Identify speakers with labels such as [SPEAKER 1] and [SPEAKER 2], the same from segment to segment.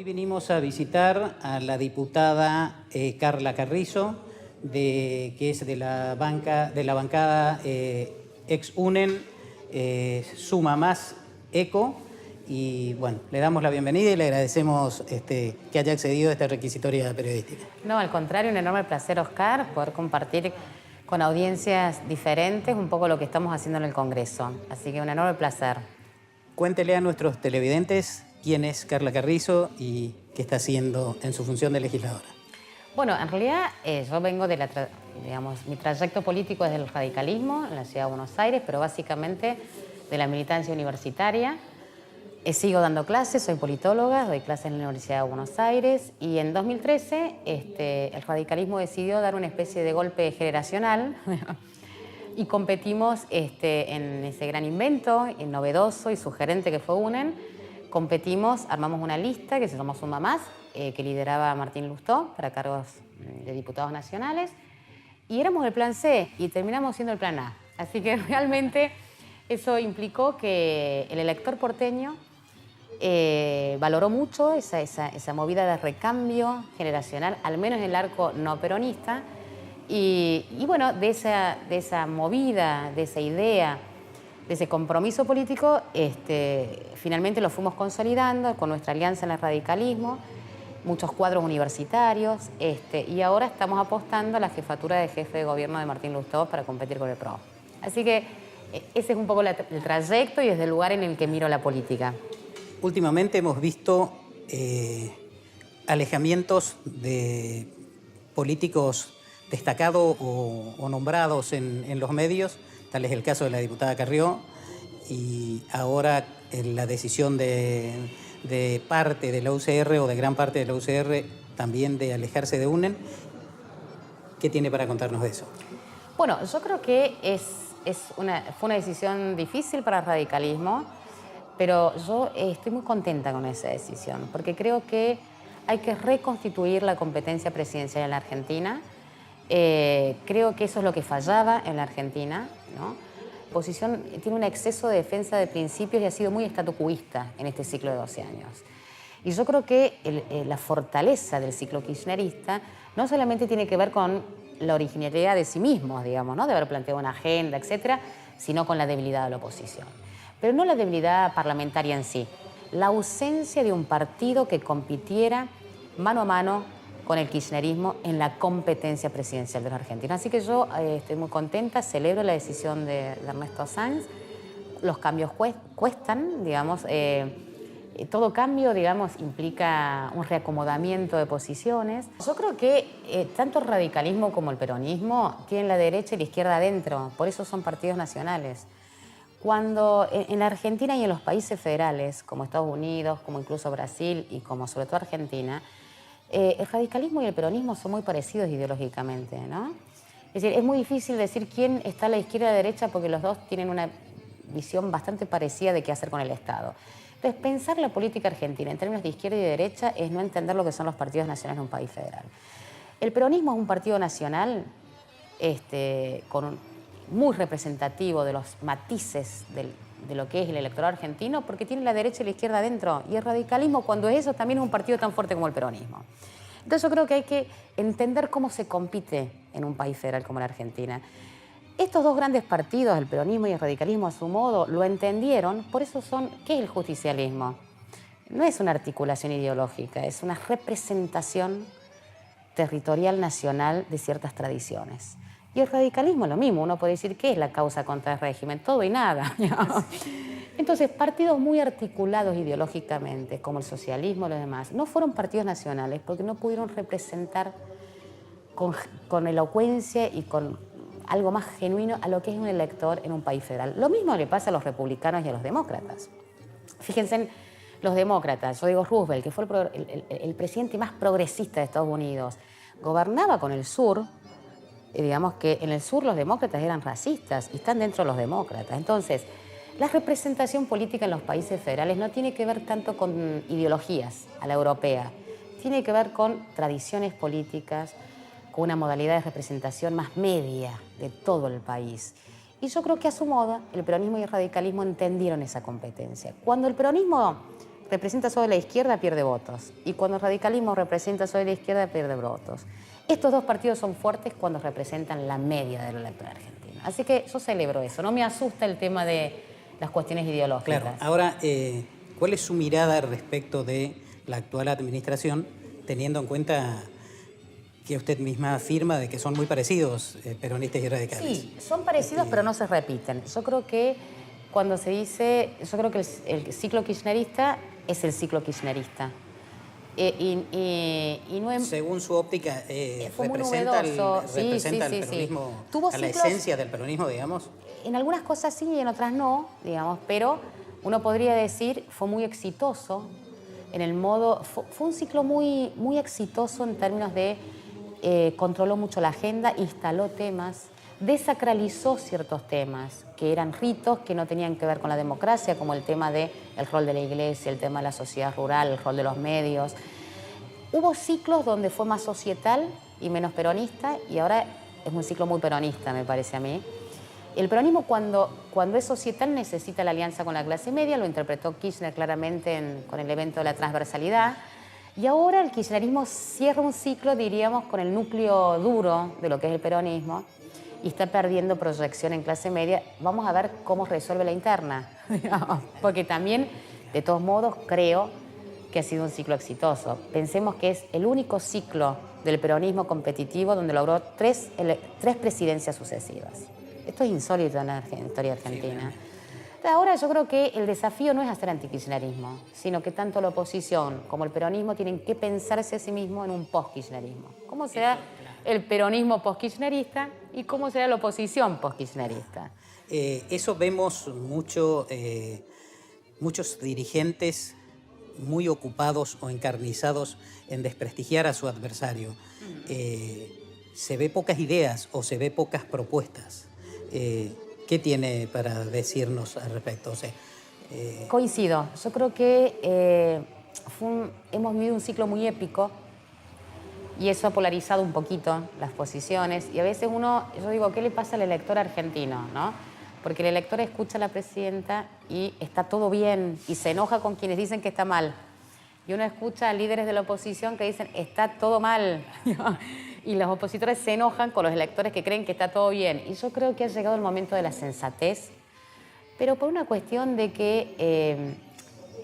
[SPEAKER 1] Hoy venimos a visitar a la diputada Carla Carrizo, que es de la bancada ex UNEN, Suma Más ECO, y bueno, le damos la bienvenida y le agradecemos que haya accedido a esta requisitoria periodística.
[SPEAKER 2] No, al contrario, un enorme placer, Oscar, poder compartir con audiencias diferentes un poco lo que estamos haciendo en el Congreso. Así que un enorme placer.
[SPEAKER 1] Cuéntele a nuestros televidentes quién es Carla Carrizo y qué está haciendo en su función de legisladora.
[SPEAKER 2] Bueno, en realidad yo vengo de mi trayecto político es del radicalismo en la Ciudad de Buenos Aires, pero básicamente de la militancia universitaria. Sigo dando clases, soy politóloga, doy clases en la Universidad de Buenos Aires y en 2013 el radicalismo decidió dar una especie de golpe generacional y competimos en ese gran invento, novedoso y sugerente que fue UNEN. Competimos, armamos una lista que se llamó Suma Más, que lideraba Martín Lustó para cargos de diputados nacionales, y éramos el plan C y terminamos siendo el plan A. Así que realmente eso implicó que el elector porteño valoró mucho esa movida de recambio generacional, al menos en el arco no peronista, y bueno, de esa movida, de esa idea, de ese compromiso político, finalmente lo fuimos consolidando con nuestra alianza en el radicalismo, muchos cuadros universitarios, y ahora estamos apostando a la jefatura de jefe de gobierno de Martín Lustó para competir con el PRO. Así que ese es un poco el trayecto y desde el lugar en el que miro la política.
[SPEAKER 1] Últimamente hemos visto alejamientos de políticos destacados o nombrados en los medios. Tal es el caso de la diputada Carrió, y ahora la decisión de parte de la UCR o de gran parte de la UCR también de alejarse de UNEN. ¿Qué tiene para contarnos de eso?
[SPEAKER 2] Bueno, yo creo que fue una decisión difícil para el radicalismo, pero yo estoy muy contenta con esa decisión, porque creo que hay que reconstituir la competencia presidencial en la Argentina. Creo que eso es lo que fallaba en la Argentina, ¿no? La oposición tiene un exceso de defensa de principios y ha sido muy estatucuista en este ciclo de 12 años. Y yo creo que la fortaleza del ciclo kirchnerista no solamente tiene que ver con la originalidad de sí mismos, digamos, ¿no? De haber planteado una agenda, etcétera, sino con la debilidad de la oposición. Pero no la debilidad parlamentaria en sí, la ausencia de un partido que compitiera mano a mano con el kirchnerismo en la competencia presidencial de la Argentina. Así que yo estoy muy contenta, celebro la decisión de Ernesto Sanz. Los cambios cuestan, digamos, todo cambio, digamos, implica un reacomodamiento de posiciones. Yo creo que tanto el radicalismo como el peronismo tienen la derecha y la izquierda adentro, por eso son partidos nacionales. Cuando en la Argentina y en los países federales, como Estados Unidos, como incluso Brasil y como sobre todo Argentina, el radicalismo y el peronismo son muy parecidos ideológicamente, ¿no? Es decir, es muy difícil decir quién está a la izquierda y a la derecha porque los dos tienen una visión bastante parecida de qué hacer con el Estado. Entonces, pensar la política argentina en términos de izquierda y de derecha es no entender lo que son los partidos nacionales en un país federal. El peronismo es un partido nacional muy representativo de los matices de lo que es el electorado argentino, porque tiene la derecha y la izquierda adentro, y el radicalismo, cuando es eso, también es un partido tan fuerte como el peronismo. Entonces yo creo que hay que entender cómo se compite en un país federal como la Argentina. Estos dos grandes partidos, el peronismo y el radicalismo a su modo, lo entendieron, por eso ¿qué es el justicialismo? No es una articulación ideológica, es una representación territorial nacional de ciertas tradiciones. Y el radicalismo es lo mismo, uno puede decir, ¿qué es la causa contra el régimen? Todo y nada, ¿no? Entonces, partidos muy articulados ideológicamente, como el socialismo y los demás, no fueron partidos nacionales porque no pudieron representar con elocuencia y con algo más genuino a lo que es un elector en un país federal. Lo mismo le pasa a los republicanos y a los demócratas. Fíjense en los demócratas, yo digo Roosevelt, que fue el presidente más progresista de Estados Unidos, gobernaba con el sur. Digamos que en el sur los demócratas eran racistas y están dentro de los demócratas. Entonces, la representación política en los países federales no tiene que ver tanto con ideologías a la europea, tiene que ver con tradiciones políticas, con una modalidad de representación más media de todo el país. Y yo creo que a su modo el peronismo y el radicalismo entendieron esa competencia. Cuando el peronismo representa solo la izquierda pierde votos. Y cuando el radicalismo representa solo la izquierda pierde votos. Estos dos partidos son fuertes cuando representan la media del electorado argentino. Así que yo celebro eso. No me asusta el tema de las cuestiones ideológicas.
[SPEAKER 1] Claro. Ahora, ¿cuál es su mirada respecto de la actual administración, teniendo en cuenta que usted misma afirma de que son muy parecidos peronistas y radicales?
[SPEAKER 2] Sí, son parecidos, pero no se repiten. Yo creo que cuando se dice, yo creo que el ciclo kirchnerista es el ciclo kirchnerista. Y no
[SPEAKER 1] según su óptica,
[SPEAKER 2] fue muy
[SPEAKER 1] representa
[SPEAKER 2] novedoso.
[SPEAKER 1] representa el peronismo,
[SPEAKER 2] Tuvo
[SPEAKER 1] a la
[SPEAKER 2] ciclos,
[SPEAKER 1] esencia del peronismo, digamos.
[SPEAKER 2] En algunas cosas sí y en otras no, digamos, pero uno podría decir fue muy exitoso en el modo, fue un ciclo muy, muy exitoso en términos de controló mucho la agenda, instaló temas, desacralizó ciertos temas que eran ritos que no tenían que ver con la democracia, como el tema del rol de la iglesia, el tema de la sociedad rural, el rol de los medios. Hubo ciclos donde fue más societal y menos peronista, y ahora es un ciclo muy peronista, me parece a mí. El peronismo cuando es societal necesita la alianza con la clase media, lo interpretó Kirchner claramente con el evento de la transversalidad. Y ahora el kirchnerismo cierra un ciclo, diríamos, con el núcleo duro de lo que es el peronismo y está perdiendo proyección en clase media. Vamos a ver cómo resuelve la interna, porque también, de todos modos, creo que ha sido un ciclo exitoso. Pensemos que es el único ciclo del peronismo competitivo donde logró tres presidencias sucesivas. Esto es insólito en la historia argentina. Ahora yo creo que el desafío no es hacer antikirchnerismo, sino que tanto la oposición como el peronismo tienen que pensarse a sí mismos en un post-kirchnerismo. ¿Cómo será el peronismo post-kirchnerista y cómo será la oposición post-kirchnerista?
[SPEAKER 1] Eso vemos muchos dirigentes muy ocupados o encarnizados en desprestigiar a su adversario. Se ve pocas ideas o se ve pocas propuestas. ¿Qué tiene para decirnos al respecto? O sea,
[SPEAKER 2] coincido. Yo creo que hemos vivido un ciclo muy épico y eso ha polarizado un poquito las posiciones. Y a veces yo digo, ¿qué le pasa al elector argentino, no? Porque el elector escucha a la presidenta y está todo bien y se enoja con quienes dicen que está mal. Y uno escucha a líderes de la oposición que dicen, está todo mal. Y los opositores se enojan con los electores que creen que está todo bien. Y yo creo que ha llegado el momento de la sensatez, pero por una cuestión de que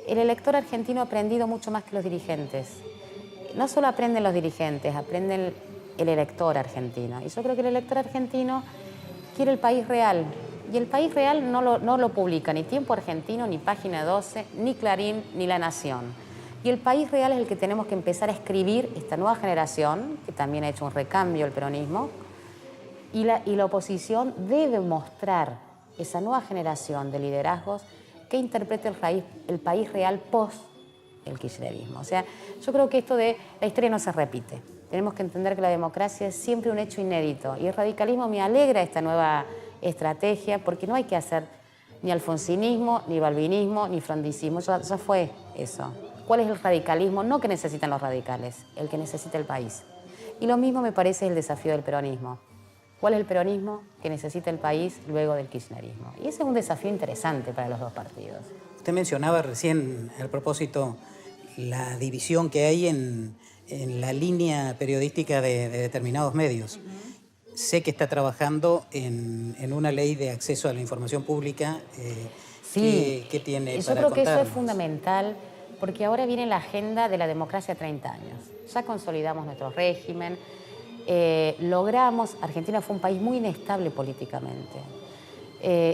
[SPEAKER 2] el elector argentino ha aprendido mucho más que los dirigentes. No solo aprenden los dirigentes, aprende el elector argentino. Y yo creo que el elector argentino quiere el país real. Y el país real no lo publica ni Tiempo Argentino, ni Página 12, ni Clarín, ni La Nación. Y el país real es el que tenemos que empezar a escribir esta nueva generación, que también ha hecho un recambio el peronismo, y la oposición debe mostrar esa nueva generación de liderazgos que interprete el país real post el kirchnerismo. O sea, yo creo que esto de la historia no se repite. Tenemos que entender que la democracia es siempre un hecho inédito. Y el radicalismo me alegra esta nueva estrategia porque no hay que hacer ni alfonsinismo, ni balvinismo, ni frondicismo. Ya fue eso. ¿Cuál es el radicalismo? No que necesitan los radicales, el que necesita el país. Y lo mismo me parece el desafío del peronismo. ¿Cuál es el peronismo que necesita el país luego del kirchnerismo? Y ese es un desafío interesante para los dos partidos.
[SPEAKER 1] Usted mencionaba recién, al propósito, la división que hay en la línea periodística de determinados medios. Sé que está trabajando en una ley de acceso a la información pública.
[SPEAKER 2] Sí,
[SPEAKER 1] ¿Qué tiene
[SPEAKER 2] yo
[SPEAKER 1] para
[SPEAKER 2] creo que eso es
[SPEAKER 1] contarnos?
[SPEAKER 2] fundamental porque ahora viene la agenda de la democracia 30 años. Ya consolidamos nuestro régimen, Argentina fue un país muy inestable políticamente.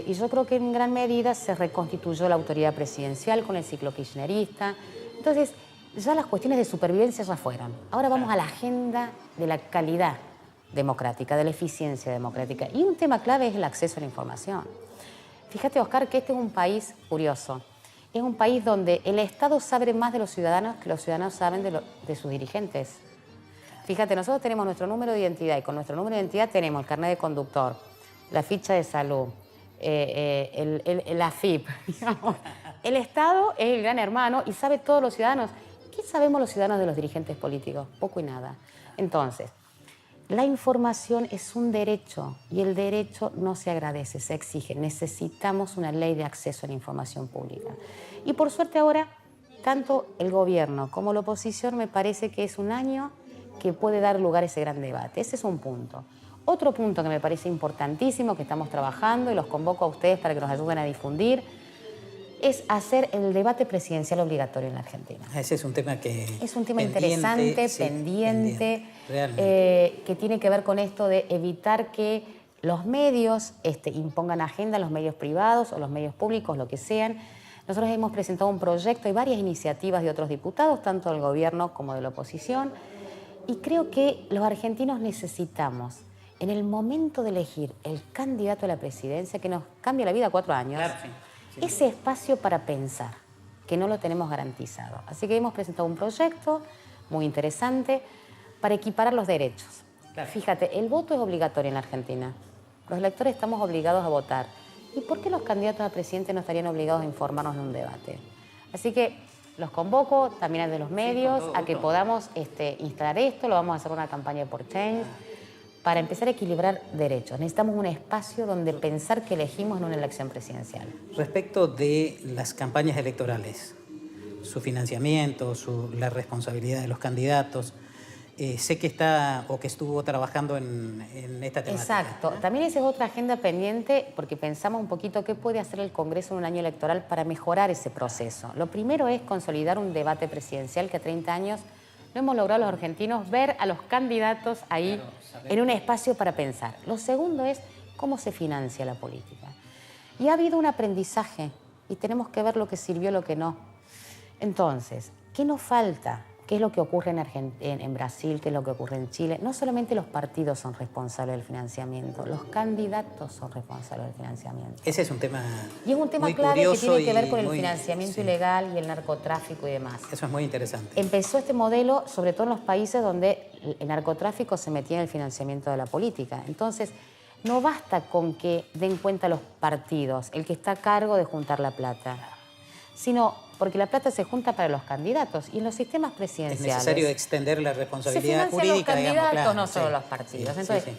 [SPEAKER 2] Y yo creo que en gran medida se reconstituyó la autoridad presidencial con el ciclo kirchnerista. Entonces, ya las cuestiones de supervivencia ya fueron. Ahora vamos a la agenda de la calidad democrática, de la eficiencia democrática. Y un tema clave es el acceso a la información. Fíjate, Oscar, que este es un país curioso. Es un país donde el Estado sabe más de los ciudadanos que los ciudadanos saben de sus dirigentes. Fíjate, nosotros tenemos nuestro número de identidad y con nuestro número de identidad tenemos el carnet de conductor, la ficha de salud, la AFIP, digamos. El Estado es el gran hermano y sabe todos los ciudadanos. ¿Qué sabemos los ciudadanos de los dirigentes políticos? Poco y nada. Entonces, la información es un derecho y el derecho no se agradece, se exige. Necesitamos una ley de acceso a la información pública. Y por suerte ahora tanto el gobierno como la oposición me parece que es un año que puede dar lugar a ese gran debate. Ese es un punto. Otro punto que me parece importantísimo, que estamos trabajando y los convoco a ustedes para que nos ayuden a difundir, es hacer el debate presidencial obligatorio en la Argentina.
[SPEAKER 1] Ese es un tema que...
[SPEAKER 2] Es un tema interesante,
[SPEAKER 1] sí,
[SPEAKER 2] pendiente,
[SPEAKER 1] realmente.
[SPEAKER 2] que tiene que ver con esto de evitar que los medios impongan agenda, los medios privados o los medios públicos, lo que sean. Nosotros hemos presentado un proyecto, hay varias iniciativas de otros diputados, tanto del gobierno como de la oposición, y creo que los argentinos necesitamos, en el momento de elegir el candidato a la presidencia, que nos cambia la vida 4 años,
[SPEAKER 1] Claro, sí.
[SPEAKER 2] ese espacio para pensar, que no lo tenemos garantizado. Así que hemos presentado un proyecto muy interesante para equiparar los derechos. Claro. Fíjate, el voto es obligatorio en la Argentina. Los electores estamos obligados a votar. ¿Y por qué los candidatos a presidente no estarían obligados a informarnos en un debate? Así que los convoco, también a de los medios, a que podamos instalar esto. Lo vamos a hacer una campaña por Change, para empezar a equilibrar derechos. Necesitamos un espacio donde pensar que elegimos en una elección presidencial.
[SPEAKER 1] Respecto de las campañas electorales, su financiamiento, la responsabilidad de los candidatos, sé que está o que estuvo trabajando en esta temática.
[SPEAKER 2] Exacto. También esa es otra agenda pendiente porque pensamos un poquito qué puede hacer el Congreso en un año electoral para mejorar ese proceso. Lo primero es consolidar un debate presidencial que a 30 años no hemos logrado los argentinos ver a los candidatos ahí en un espacio para pensar. Lo segundo es cómo se financia la política. Y ha habido un aprendizaje y tenemos que ver lo que sirvió y lo que no. Entonces, ¿qué nos falta? ¿Qué es lo que ocurre en Brasil? ¿Qué es lo que ocurre en Chile? No solamente los partidos son responsables del financiamiento, los candidatos son responsables del financiamiento.
[SPEAKER 1] Ese es un tema
[SPEAKER 2] y es un tema
[SPEAKER 1] muy
[SPEAKER 2] clave que tiene que ver con el
[SPEAKER 1] muy,
[SPEAKER 2] financiamiento
[SPEAKER 1] sí,
[SPEAKER 2] ilegal y el narcotráfico y demás.
[SPEAKER 1] Eso es muy interesante.
[SPEAKER 2] Empezó este modelo sobre todo en los países donde el narcotráfico se metía en el financiamiento de la política. Entonces, no basta con que den cuenta los partidos, el que está a cargo de juntar la plata, sino porque la plata se junta para los candidatos y en los sistemas presidenciales.
[SPEAKER 1] Es necesario extender la responsabilidad jurídica.
[SPEAKER 2] Se financian los candidatos,
[SPEAKER 1] digamos, claro,
[SPEAKER 2] no solo
[SPEAKER 1] sí,
[SPEAKER 2] los partidos.
[SPEAKER 1] sí,
[SPEAKER 2] Entonces,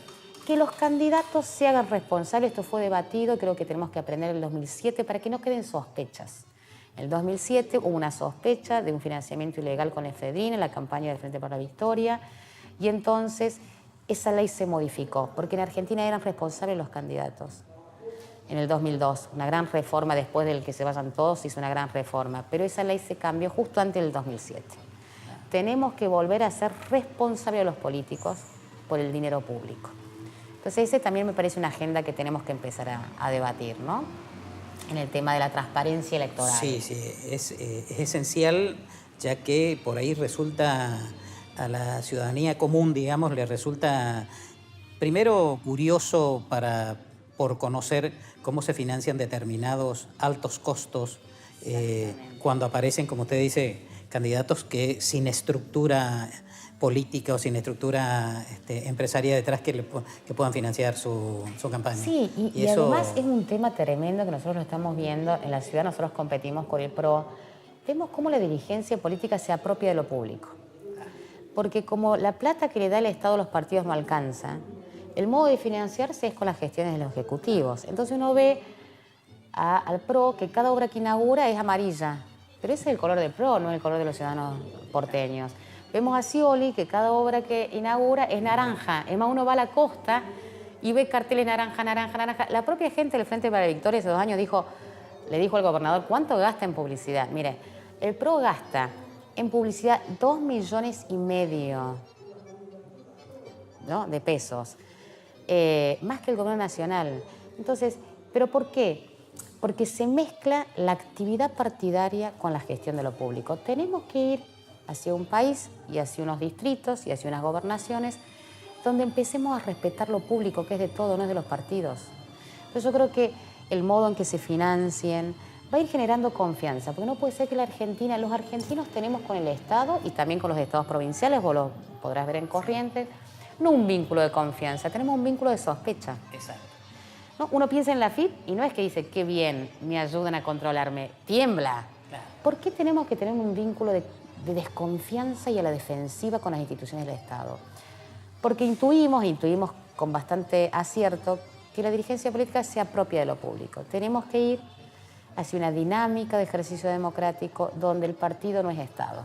[SPEAKER 2] que los candidatos se hagan responsables, esto fue debatido, creo que tenemos que aprender en el 2007 para que no queden sospechas. En el 2007 hubo una sospecha de un financiamiento ilegal con efedrina en la campaña del Frente para la Victoria y entonces esa ley se modificó porque en Argentina eran responsables los candidatos. En el 2002, una gran reforma, después del que se vayan todos, hizo una gran reforma, pero esa ley se cambió justo antes del 2007. Tenemos que volver a ser responsables a los políticos por el dinero público. Entonces ese también me parece una agenda que tenemos que empezar a debatir, ¿no? En el tema de la transparencia electoral.
[SPEAKER 1] Sí, sí, es esencial, ya que por ahí resulta a la ciudadanía común, digamos, le resulta primero curioso por conocer cómo se financian determinados altos costos cuando aparecen, como usted dice, candidatos que sin estructura política o sin estructura empresaria detrás que puedan financiar su campaña.
[SPEAKER 2] Sí, y
[SPEAKER 1] eso...
[SPEAKER 2] además es un tema tremendo que nosotros lo estamos viendo en la ciudad, nosotros competimos con el PRO, vemos cómo la dirigencia política se apropia de lo público. Porque como la plata que le da el Estado a los partidos no alcanza, el modo de financiarse es con las gestiones de los ejecutivos. Entonces uno ve al PRO que cada obra que inaugura es amarilla, pero ese es el color del PRO, no el color de los ciudadanos porteños. Vemos a Scioli que cada obra que inaugura es naranja. Es más, uno va a la costa y ve carteles naranja, naranja, naranja. La propia gente del Frente para la Victoria hace 2 años le dijo al gobernador, ¿cuánto gasta en publicidad? Mire, el PRO gasta en publicidad 2,5 millones, ¿no?, de pesos, más que el gobierno nacional. Entonces, ¿pero por qué? Porque se mezcla la actividad partidaria con la gestión de lo público. Tenemos que ir hacia un país y hacia unos distritos y hacia unas gobernaciones donde empecemos a respetar lo público, que es de todo, no es de los partidos. Entonces yo creo que el modo en que se financien va a ir generando confianza, porque no puede ser que los argentinos tenemos con el Estado y también con los estados provinciales, vos lo podrás ver en Corrientes, no un vínculo de confianza, tenemos un vínculo de sospecha.
[SPEAKER 1] Exacto.
[SPEAKER 2] ¿No? Uno piensa en la AFIP y no es que dice, qué bien, me ayudan a controlarme, tiembla.
[SPEAKER 1] Claro.
[SPEAKER 2] ¿Por qué tenemos que tener un vínculo de desconfianza y a la defensiva con las instituciones del Estado? Porque intuimos con bastante acierto que la dirigencia política se apropia de lo público. Tenemos que ir hacia una dinámica de ejercicio democrático donde el partido no es Estado.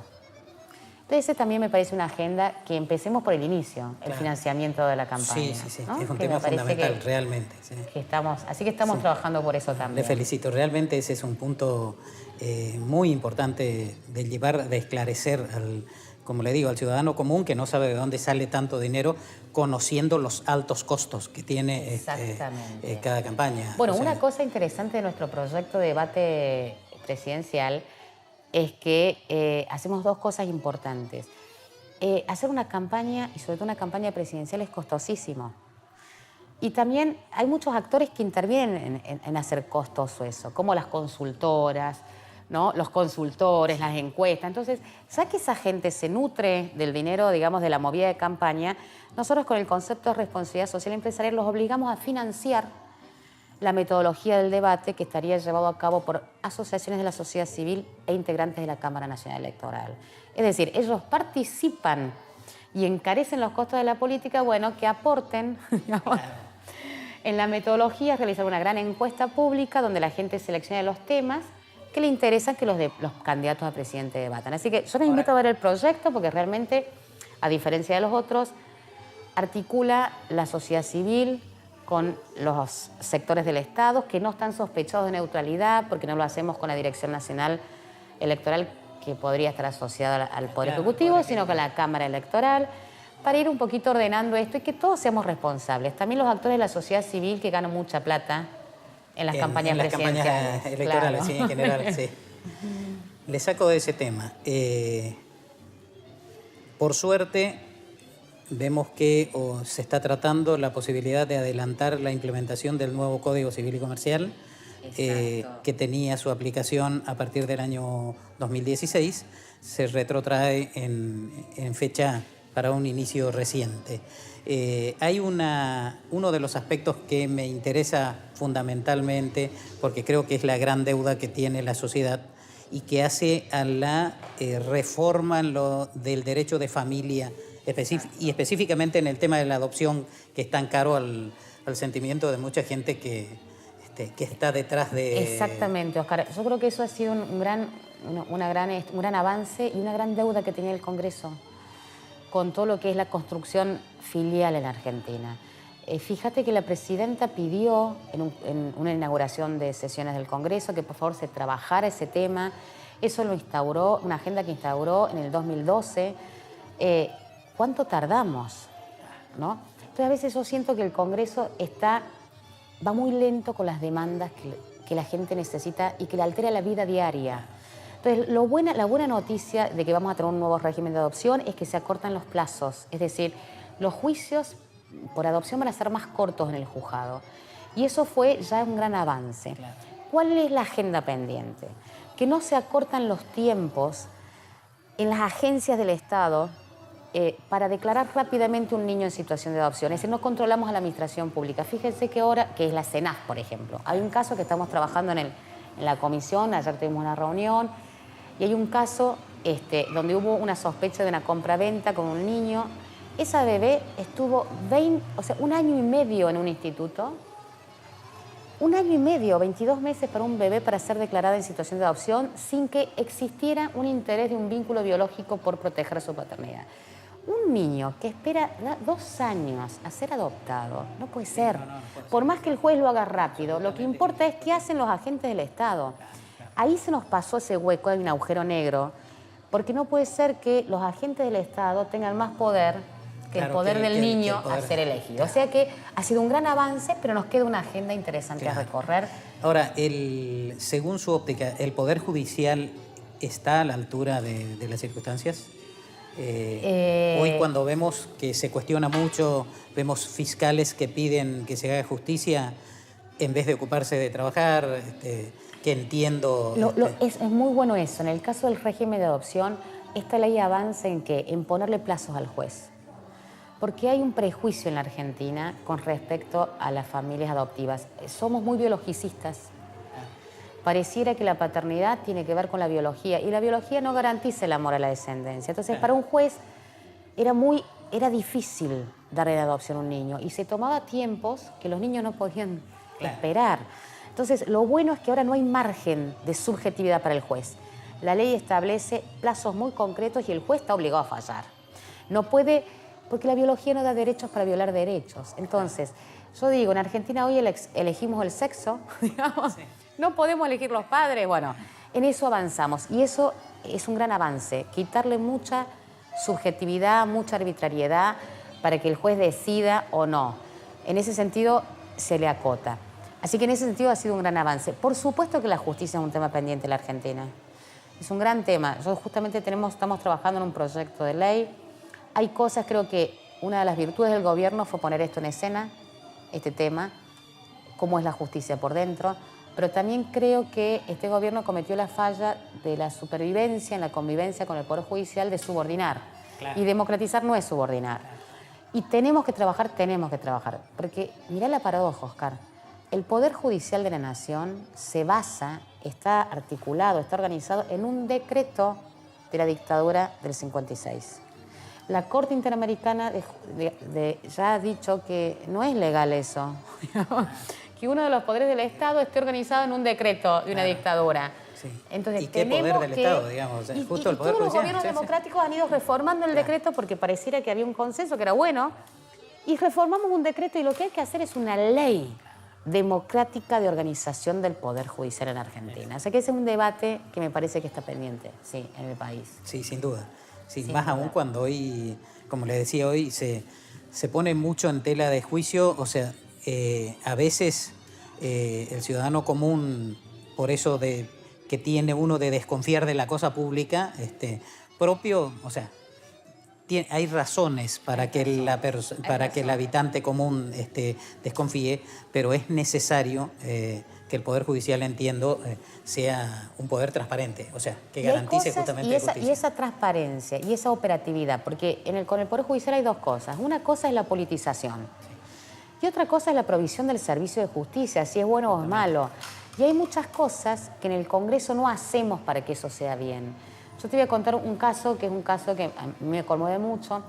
[SPEAKER 2] Entonces, ese también me parece una agenda que empecemos por el inicio, el financiamiento de la campaña.
[SPEAKER 1] Sí,
[SPEAKER 2] ¿no?
[SPEAKER 1] es un
[SPEAKER 2] que
[SPEAKER 1] tema fundamental, realmente. Sí.
[SPEAKER 2] Así que estamos trabajando por eso también.
[SPEAKER 1] Le felicito, realmente ese es un punto muy importante de esclarecer como le digo, al ciudadano común que no sabe de dónde sale tanto dinero, conociendo los altos costos que tiene cada campaña.
[SPEAKER 2] Bueno, una cosa interesante de nuestro proyecto de debate presidencial es que hacemos dos cosas importantes. Hacer una campaña, y sobre todo una campaña presidencial, es costosísimo. Y también hay muchos actores que intervienen en hacer costoso eso, como las consultoras, ¿no? Los consultores, las encuestas. Entonces, ya que esa gente se nutre del dinero, digamos, de la movida de campaña, nosotros con el concepto de responsabilidad social empresarial los obligamos a financiar la metodología del debate que estaría llevado a cabo por asociaciones de la sociedad civil e integrantes de la Cámara Nacional Electoral. Es decir, ellos participan y encarecen los costos de la política, bueno, que aporten, digamos, en la metodología, realizar una gran encuesta pública donde la gente seleccione los temas que le interesan que los candidatos a presidente debatan. Así que yo les invito a ver el proyecto porque realmente, a diferencia de los otros, articula la sociedad civil con los sectores del Estado que no están sospechosos de neutralidad porque no lo hacemos con la Dirección Nacional Electoral que podría estar asociada al Poder Ejecutivo, sino con la Cámara Electoral, para ir un poquito ordenando esto y que todos seamos responsables. También los actores de la sociedad civil que ganan mucha plata en las campañas presidenciales.
[SPEAKER 1] Campañas electorales, claro. Sí, en general, sí. Le saco de ese tema. Por suerte, vemos que se está tratando la posibilidad de adelantar la implementación del nuevo Código Civil y Comercial, que tenía su aplicación a partir del año 2016, se retrotrae en fecha para un inicio reciente. Hay uno de los aspectos que me interesa fundamentalmente, porque creo que es la gran deuda que tiene la sociedad y que hace a la reforma del derecho de familia, y específicamente en el tema de la adopción, que es tan caro al sentimiento de mucha gente que está detrás de...
[SPEAKER 2] Exactamente, Oscar. Yo creo que eso ha sido un gran avance y una gran deuda que tenía el Congreso con todo lo que es la construcción filial en Argentina. Fíjate que la presidenta pidió en una inauguración de sesiones del Congreso que por favor se trabajara ese tema. Eso lo instauró, una agenda que instauró en el 2012. ¿Cuánto tardamos? ¿No? Entonces a veces yo siento que el Congreso va muy lento con las demandas que la gente necesita y que le altera la vida diaria. Entonces, la buena noticia de que vamos a tener un nuevo régimen de adopción es que se acortan los plazos. Es decir, los juicios por adopción van a ser más cortos en el juzgado. Y eso fue ya un gran avance. Claro. ¿Cuál es la agenda pendiente? Que no se acortan los tiempos en las agencias del Estado para declarar rápidamente un niño en situación de adopción. Es decir, no controlamos a la administración pública. Fíjense que ahora, que es la CENAF, por ejemplo, hay un caso que estamos trabajando en la comisión, ayer tuvimos una reunión, y hay un caso donde hubo una sospecha de una compraventa con un niño. Esa bebé estuvo 1 año y medio en un instituto. 1 año y medio, 22 meses para un bebé para ser declarada en situación de adopción sin que existiera un interés de un vínculo biológico por proteger su paternidad. Un niño que espera 2 años a ser adoptado, no puede ser. Por más que el juez lo haga rápido, lo que importa es qué hacen los agentes del Estado. Ahí se nos pasó ese hueco, hay un agujero negro, porque no puede ser que los agentes del Estado tengan más poder que el poder del niño a ser elegido. O sea que ha sido un gran avance, pero nos queda una agenda interesante a recorrer.
[SPEAKER 1] Ahora, según su óptica, ¿el Poder Judicial está a la altura de las circunstancias? Hoy cuando vemos que se cuestiona mucho, vemos fiscales que piden que se haga justicia en vez de ocuparse de trabajar, que entiendo...
[SPEAKER 2] Es muy bueno eso. En el caso del régimen de adopción, esta ley avanza en ponerle plazos al juez. Porque hay un prejuicio en la Argentina con respecto a las familias adoptivas. Somos muy biologicistas. Pareciera que la paternidad tiene que ver con la biología y la biología no garantiza el amor a la descendencia. Entonces, para un juez era difícil darle de adopción a un niño y se tomaba tiempos que los niños no podían esperar. Entonces, lo bueno es que ahora no hay margen de subjetividad para el juez. La ley establece plazos muy concretos y el juez está obligado a fallar. No puede, porque la biología no da derechos para violar derechos. Entonces, yo digo, en Argentina hoy elegimos el sexo, digamos, no podemos elegir los padres. Bueno, en eso avanzamos y eso es un gran avance, quitarle mucha subjetividad, mucha arbitrariedad para que el juez decida o no. En ese sentido, se le acota. Así que en ese sentido ha sido un gran avance. Por supuesto que la justicia es un tema pendiente en la Argentina. Es un gran tema. Nosotros justamente estamos trabajando en un proyecto de ley. Hay cosas, creo que una de las virtudes del gobierno fue poner esto en escena, este tema, cómo es la justicia por dentro, pero también creo que este gobierno cometió la falla de la supervivencia en la convivencia con el Poder Judicial de subordinar. Claro. Y democratizar no es subordinar. Y tenemos que trabajar, porque mirá la paradoja, Oscar. El Poder Judicial de la Nación se basa, está articulado, está organizado en un decreto de la dictadura del 56. La Corte Interamericana ya ha dicho que no es legal eso, que uno de los poderes del Estado esté organizado en un decreto de una dictadura.
[SPEAKER 1] Sí.
[SPEAKER 2] Entonces,
[SPEAKER 1] ¿y qué poder del Estado, digamos? Justo el Poder
[SPEAKER 2] todos los
[SPEAKER 1] Judicial.
[SPEAKER 2] gobiernos democráticos han ido reformando el decreto porque pareciera que había un consenso que era bueno, y reformamos un decreto y lo que hay que hacer es una ley democrática de organización del Poder Judicial en Argentina. O sea que ese es un debate que me parece que está pendiente, sí, en el país.
[SPEAKER 1] Sí, sin duda. Sí,
[SPEAKER 2] Sin
[SPEAKER 1] más
[SPEAKER 2] duda.
[SPEAKER 1] aún cuando hoy, como le decía hoy, se pone mucho en tela de juicio, o sea, a veces el ciudadano común, por eso que tiene uno de desconfiar de la cosa pública, propio, o sea, hay razones para que el habitante común desconfíe, pero es necesario que el Poder Judicial, entiendo, sea un poder transparente, o sea, que garantice justamente la justicia.
[SPEAKER 2] Y esa transparencia y esa operatividad, porque con el Poder Judicial hay dos cosas. Una cosa es la politización y otra cosa es la provisión del servicio de justicia, si es bueno o es malo. Y hay muchas cosas que en el Congreso no hacemos para que eso sea bien. Yo te voy a contar un caso que a mí me conmueve mucho,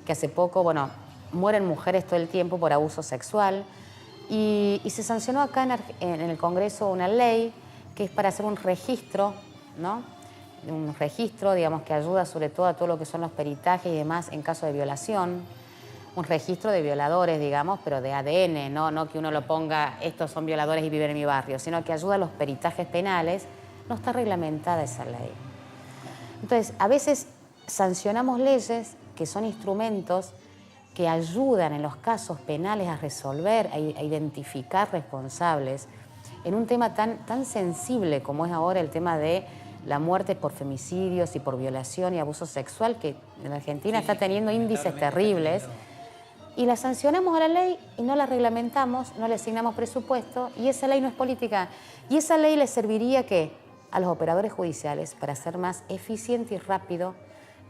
[SPEAKER 2] que hace poco, bueno, mueren mujeres todo el tiempo por abuso sexual y se sancionó acá en el Congreso una ley que es para hacer un registro, ¿no? Un registro, digamos, que ayuda sobre todo a todo lo que son los peritajes y demás en caso de violación. Un registro de violadores, digamos, pero de ADN, no que uno lo ponga, estos son violadores y viven en mi barrio, sino que ayuda a los peritajes penales. No está reglamentada esa ley. Entonces, a veces sancionamos leyes que son instrumentos que ayudan en los casos penales a resolver, a identificar responsables en un tema tan sensible como es ahora el tema de la muerte por femicidios y por violación y abuso sexual, que en Argentina está teniendo índices terribles. Y la sancionamos a la ley y no la reglamentamos, no le asignamos presupuesto y esa ley no es política. Y esa ley le serviría, ¿qué? A los operadores judiciales para hacer más eficiente y rápido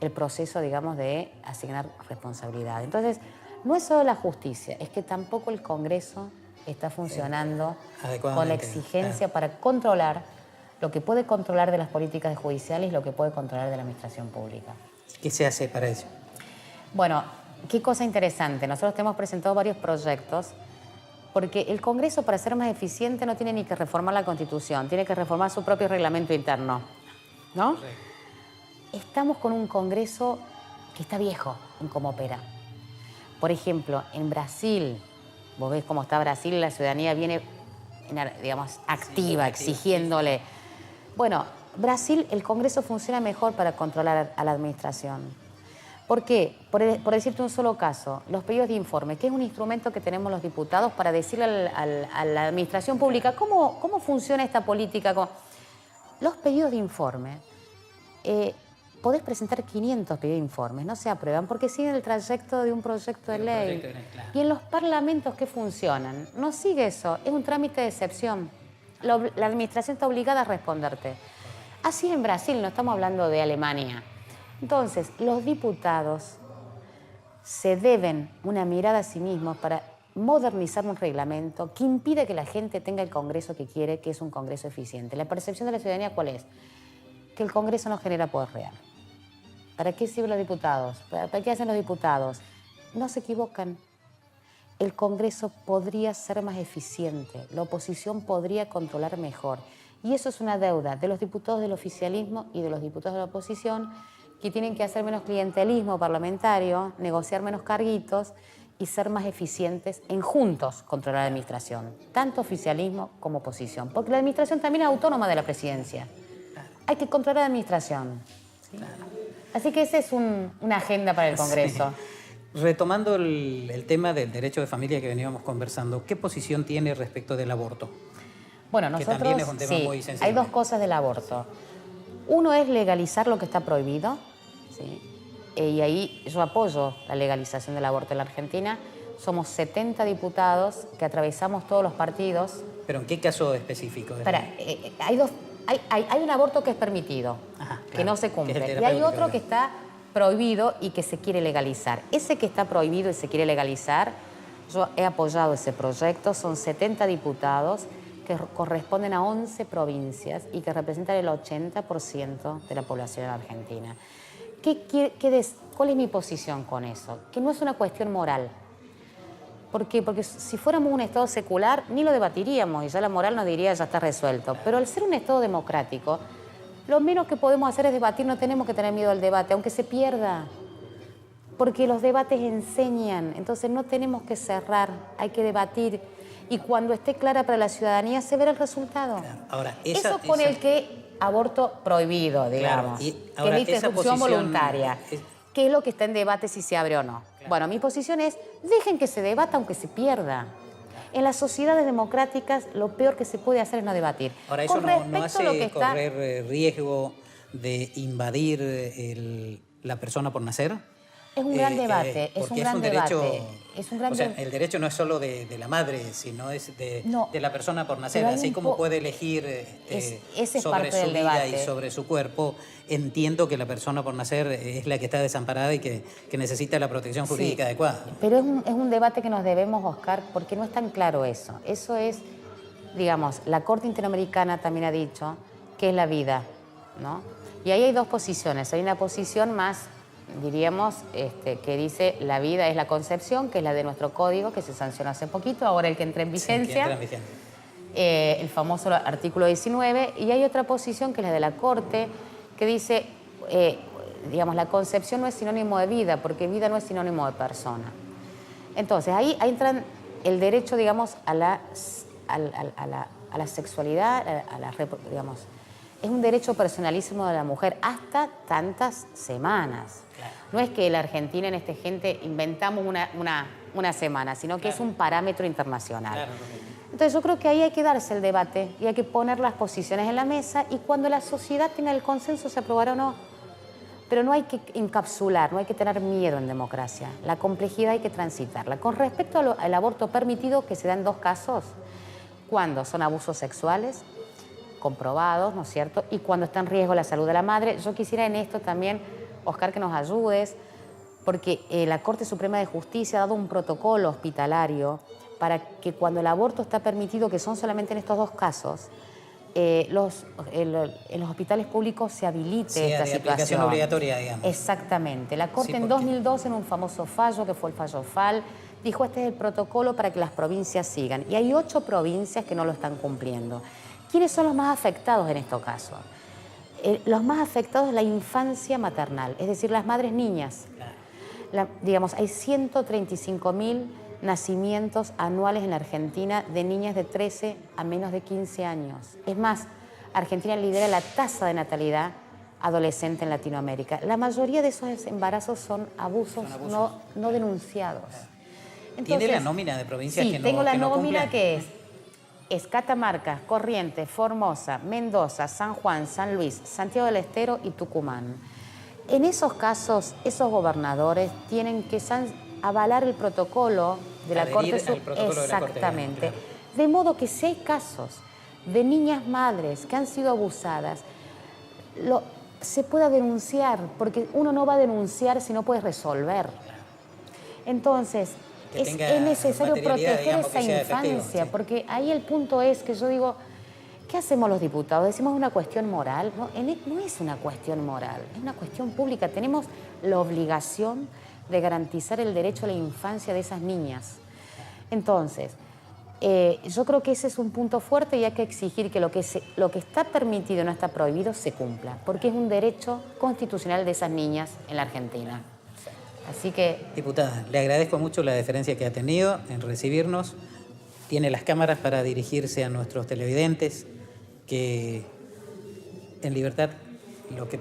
[SPEAKER 2] el proceso, digamos, de asignar responsabilidad. Entonces, no es solo la justicia, es que tampoco el Congreso está funcionando con la exigencia para controlar lo que puede controlar de las políticas judiciales y lo que puede controlar de la administración pública.
[SPEAKER 1] ¿Qué se hace para eso?
[SPEAKER 2] Bueno, qué cosa interesante. Nosotros te hemos presentado varios proyectos porque el Congreso, para ser más eficiente, no tiene ni que reformar la Constitución, tiene que reformar su propio reglamento interno, ¿no? Sí. Estamos con un Congreso que está viejo en cómo opera. Por ejemplo, en Brasil, vos ves cómo está Brasil, la ciudadanía viene, digamos, activa, exigiéndole. Bueno, Brasil, el Congreso funciona mejor para controlar a la administración. ¿Por qué? Por decirte un solo caso, los pedidos de informe, que es un instrumento que tenemos los diputados para decirle a la administración pública cómo funciona esta política. Los pedidos de informe, podés presentar 500 pedidos de informes, no se aprueban porque siguen el trayecto de un proyecto de ley. Claro. Y en los parlamentos que funcionan, no sigue eso, es un trámite de excepción. La administración está obligada a responderte. Así es en Brasil, no estamos hablando de Alemania. Entonces, los diputados se deben una mirada a sí mismos para modernizar un reglamento que impide que la gente tenga el Congreso que quiere, que es un Congreso eficiente. La percepción de la ciudadanía, ¿cuál es? Que el Congreso no genera poder real. ¿Para qué sirven los diputados? ¿Para qué hacen los diputados? No se equivocan. el Congreso podría ser más eficiente, la oposición podría controlar mejor. Y eso es una deuda de los diputados del oficialismo y de los diputados de la oposición, que tienen que hacer menos clientelismo parlamentario, negociar menos carguitos y ser más eficientes en juntos contra la administración, tanto oficialismo como oposición. Porque la administración también es autónoma de la presidencia. Hay que controlar la administración. Así que esa es una agenda para el Congreso.
[SPEAKER 1] Sí. Retomando el tema del derecho de familia que veníamos conversando, ¿qué posición tiene respecto del aborto?
[SPEAKER 2] Bueno,
[SPEAKER 1] que
[SPEAKER 2] nosotros,
[SPEAKER 1] también es un tema muy sensible.
[SPEAKER 2] Hay dos cosas del aborto. Uno es legalizar lo que está prohibido, ¿sí? Y ahí yo apoyo la legalización del aborto en la Argentina. Somos 70 diputados que atravesamos todos los partidos.
[SPEAKER 1] ¿Pero en qué caso específico?
[SPEAKER 2] Espera, hay un aborto que es permitido, que no se cumple. Y hay otro que está prohibido y que se quiere legalizar. Ese que está prohibido y se quiere legalizar, yo he apoyado ese proyecto. Son 70 diputados que corresponden a 11 provincias y que representan el 80% de la población argentina. ¿Cuál es mi posición con eso? Que no es una cuestión moral. ¿Por qué? Porque si fuéramos un Estado secular, ni lo debatiríamos y ya la moral nos diría ya está resuelto. Pero al ser un Estado democrático, lo menos que podemos hacer es debatir, no tenemos que tener miedo al debate, aunque se pierda. Porque los debates enseñan, entonces no tenemos que cerrar, hay que debatir. Y cuando esté clara para la ciudadanía, se verá el resultado. Claro.
[SPEAKER 1] Ahora,
[SPEAKER 2] eso con el que aborto prohibido, digamos,
[SPEAKER 1] claro, ahora,
[SPEAKER 2] que es interrupción voluntaria, que es lo que está en debate si se abre o no. Claro. Bueno, mi posición es, dejen que se debata aunque se pierda. En las sociedades democráticas lo peor que se puede hacer es no debatir.
[SPEAKER 1] Ahora, eso no hace correr riesgo de invadir la persona por nacer.
[SPEAKER 2] Es un gran debate, es un gran debate.
[SPEAKER 1] O sea, el derecho no es solo de la madre, sino es de la persona por nacer. Así como puede elegir sobre su vida y sobre su cuerpo, entiendo que la persona por nacer es la que está desamparada y que necesita la protección jurídica adecuada.
[SPEAKER 2] Pero es un debate que nos debemos, Oscar, porque no es tan claro eso. Eso es, digamos, la Corte Interamericana también ha dicho que es la vida, ¿no? Y ahí hay dos posiciones. Hay una posición más, diríamos, que dice la vida es la concepción, que es la de nuestro código, que se sancionó hace poquito, ahora el que entra en vigencia. Sí, que entra en vigencia. El famoso artículo 19. Y hay otra posición, que es la de la Corte, que dice, digamos, la concepción no es sinónimo de vida, porque vida no es sinónimo de persona. Entonces, ahí entran el derecho, digamos, a la sexualidad, digamos, es un derecho personalísimo de la mujer hasta tantas semanas. Claro. No es que la Argentina en este gente inventamos una semana, sino que es un parámetro internacional. Claro. Entonces yo creo que ahí hay que darse el debate y hay que poner las posiciones en la mesa y cuando la sociedad tenga el consenso se aprobará o no. Pero no hay que encapsular, no hay que tener miedo en democracia. La complejidad hay que transitarla. Con respecto al aborto permitido, que se da en dos casos, cuando son abusos sexuales comprobados, ¿no es cierto? Y cuando está en riesgo la salud de la madre. Yo quisiera en esto también, Oscar, que nos ayudes, porque la Corte Suprema de Justicia ha dado un protocolo hospitalario para que cuando el aborto está permitido, que son solamente en estos dos casos, en los hospitales públicos se habilite esta situación.
[SPEAKER 1] Aplicación obligatoria, digamos.
[SPEAKER 2] Exactamente. La Corte en 2002, en un famoso fallo, que fue el fallo FAL, dijo este es el protocolo para que las provincias sigan. Y hay 8 provincias que no lo están cumpliendo. ¿Quiénes son los más afectados en estos casos? Los más afectados es la infancia maternal, es decir, las madres niñas. Digamos, hay 135.000 nacimientos anuales en la Argentina de niñas de 13 a menos de 15 años. Es más, Argentina lidera la tasa de natalidad adolescente en Latinoamérica. La mayoría de esos embarazos son abusos no denunciados.
[SPEAKER 1] Entonces, ¿tiene la nómina de provincias que no
[SPEAKER 2] tengo la nómina
[SPEAKER 1] cumplen?
[SPEAKER 2] Que es Catamarca, Corrientes, Formosa, Mendoza, San Juan, San Luis, Santiago del Estero y Tucumán. En esos casos, esos gobernadores tienen que avalar el protocolo de la Corte Suprema. Exactamente. Claro. De modo que si hay casos de niñas madres que han sido abusadas, se pueda denunciar, porque uno no va a denunciar si no puede resolver. Entonces, es necesario proteger esa infancia, porque ahí el punto es que yo digo, ¿qué hacemos los diputados? ¿Decimos una cuestión moral? No, no es una cuestión moral, es una cuestión pública. Tenemos la obligación de garantizar el derecho a la infancia de esas niñas. Entonces, yo creo que ese es un punto fuerte y hay que exigir que lo que está permitido y no está prohibido se cumpla, porque es un derecho constitucional de esas niñas en la Argentina. Así que...
[SPEAKER 1] Diputada, le agradezco mucho la deferencia que ha tenido en recibirnos. Tiene las cámaras para dirigirse a nuestros televidentes, que en libertad lo que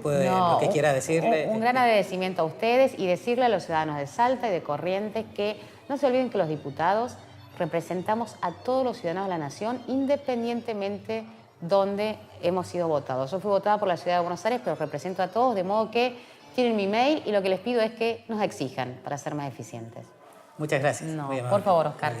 [SPEAKER 1] quiera decirle.
[SPEAKER 2] Un gran agradecimiento a ustedes y decirle a los ciudadanos de Salta y de Corrientes que no se olviden que los diputados representamos a todos los ciudadanos de la Nación, independientemente donde hemos sido votados. Yo fui votada por la Ciudad de Buenos Aires, pero represento a todos, de modo que tienen mi mail y lo que les pido es que nos exijan para ser más eficientes.
[SPEAKER 1] Muchas gracias.
[SPEAKER 2] No, por favor, Oscar.